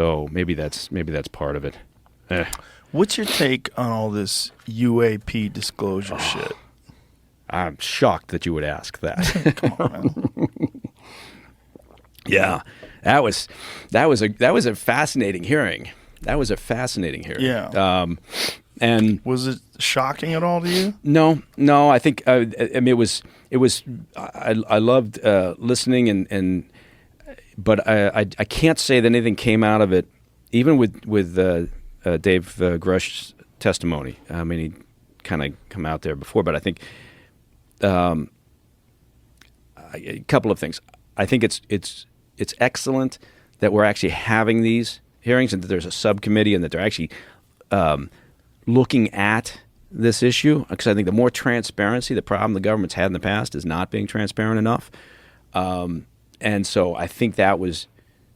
So maybe that's part of it. What's your take on all this UAP disclosure shit? I'm shocked that you would ask that. Come on, man. Yeah, that was a fascinating hearing. That was a fascinating hearing. Yeah. And was it shocking at all to you? No. I think I mean it was. I loved listening but I can't say that anything came out of it, even with Dave Grush's testimony. I mean, he kind of come out there before, but I think a couple of things. I think it's excellent that we're actually having these hearings and that there's a subcommittee and that they're actually looking at this issue, because I think the more transparency, the problem the government's had in the past is not being transparent enough. And so I think that was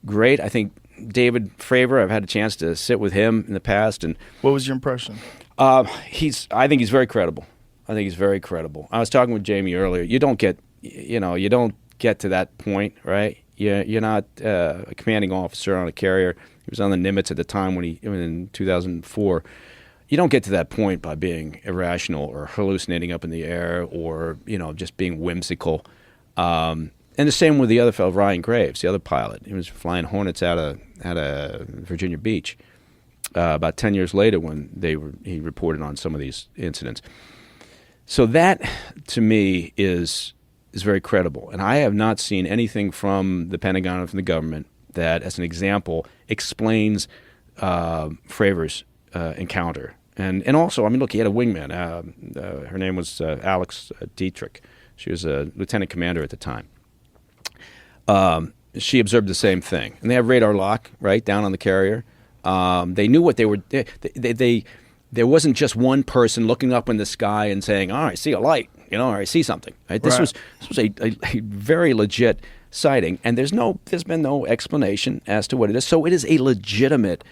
great. I think David Fravor, I've had a chance to sit with him in the past. And what was your impression? I think he's very credible. I was talking with Jamie earlier. You don't get to that point, right? You're not a commanding officer on a carrier. He was on the Nimitz at the time in 2004. You don't get to that point by being irrational or hallucinating up in the air or, just being whimsical. And the same with the other fellow, Ryan Graves, the other pilot. He was flying Hornets out of Virginia Beach about 10 years later when he reported on some of these incidents. So that, to me, is very credible. And I have not seen anything from the Pentagon or from the government that, as an example, explains Fravor's encounter. And also, I mean, look, he had a wingman. Her name was Alex Dietrich. She was a lieutenant commander at the time. She observed the same thing. And they have radar lock, right, down on the carrier. They knew what they were there wasn't just one person looking up in the sky and saying, "Oh, I see a light," or "I see something." Right? This was a very legit sighting, and there's been no explanation as to what it is. So it is a legitimate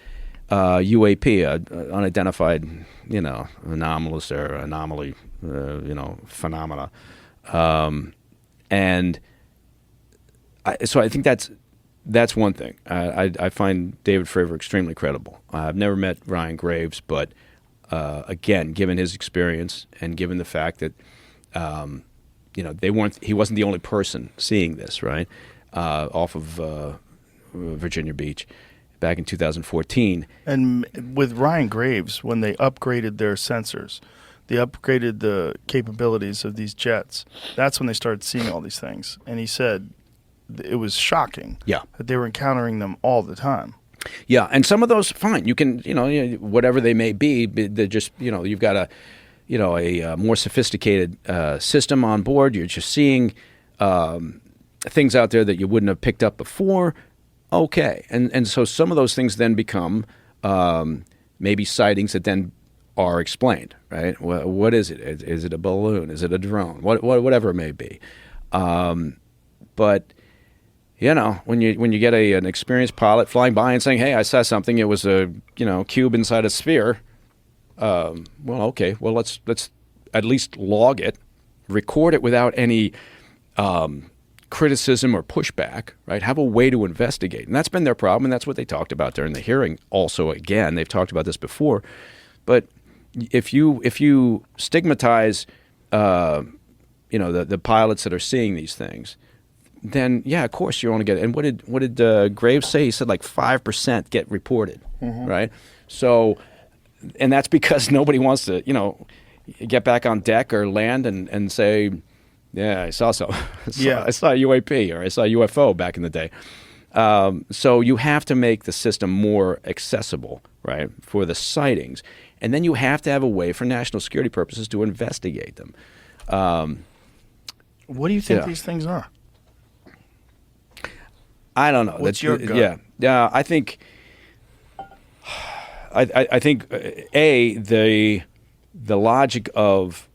UAP, unidentified, anomalous or anomaly, phenomena, and so I think that's one thing. I find David Fravor extremely credible. I've never met Ryan Graves, but again, given his experience and given the fact that he wasn't the only person seeing this, right, off of Virginia Beach back in 2014. And with Ryan Graves, when they upgraded their sensors, they upgraded the capabilities of these jets. That's when they started seeing all these things. And he said it was shocking that they were encountering them all the time. Yeah, and some of those, fine. You can, whatever they may be, they're just, you've got a more sophisticated system on board. You're just seeing things out there that you wouldn't have picked up before. Okay, and so some of those things then become maybe sightings that then are explained, right? What is it? Is it a balloon? Is it a drone? Whatever it may be. But when you get an experienced pilot flying by and saying, "Hey, I saw something. It was a cube inside a sphere." Well, okay. Well, let's at least log it, record it without any criticism or pushback. Right? Have a way to investigate, and that's been their problem, and that's what they talked about during the hearing. Also, again, they've talked about this before, but if you stigmatize, the pilots that are seeing these things, then of course you want to get it. And what did Graves say? He said like 5% get reported, right? So, and that's because nobody wants to, get back on deck or land and say, "Yeah, I saw something. I saw a UAP or I saw a UFO back in the day." So you have to make the system more accessible, right, for the sightings, and then you have to have a way for national security purposes to investigate them. What do you think these things are? I don't know. What's your gut? Yeah. I think the logic of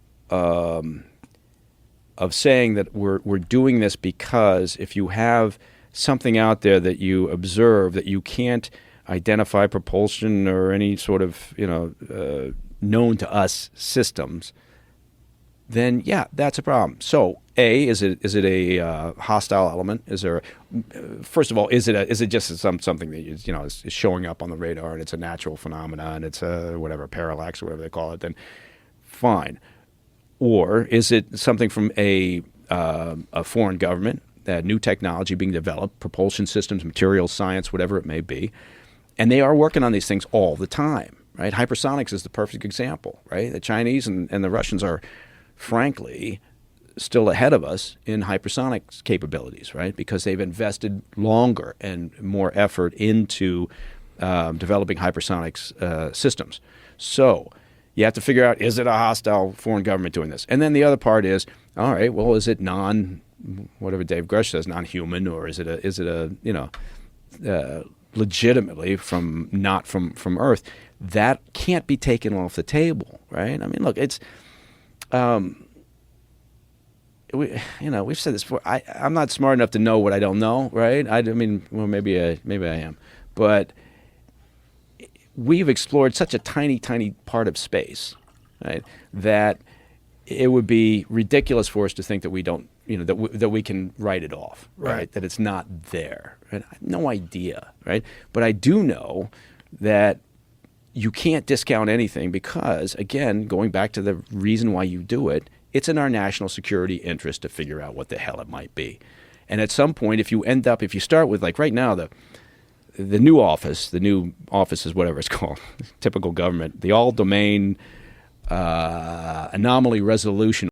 saying that we're doing this because if you have something out there that you observe that you can't identify propulsion or any sort of known to us systems, then that's a problem. So is it a hostile element? Is there, first of all, is it just something that is showing up on the radar and it's a natural phenomenon and it's a whatever parallax or whatever they call it? Then fine. Or is it something from a foreign government, new technology being developed, propulsion systems, materials science, whatever it may be, and they are working on these things all the time, right? Hypersonics is the perfect example, right? The Chinese and the Russians are, frankly, still ahead of us in hypersonics capabilities, right? Because they've invested longer and more effort into developing hypersonics systems. So you have to figure out, is it a hostile foreign government doing this? And then the other part is, all right, well, is it whatever Dave Grush says, non-human, or is it a legitimately not from Earth? That can't be taken off the table, right? I mean, look, it's we've said this before. I'm not smart enough to know what I don't know, right? I mean, well, maybe I am, but we've explored such a tiny part of space, right, that it would be ridiculous for us to think that we don't, that we can write it off, right? That it's not there. Right? I have no idea, right? But I do know that you can't discount anything because, again, going back to the reason why you do it, it's in our national security interest to figure out what the hell it might be. And at some point, if you start with, like right now, the new office is whatever it's called, typical government, the all-domain anomaly resolution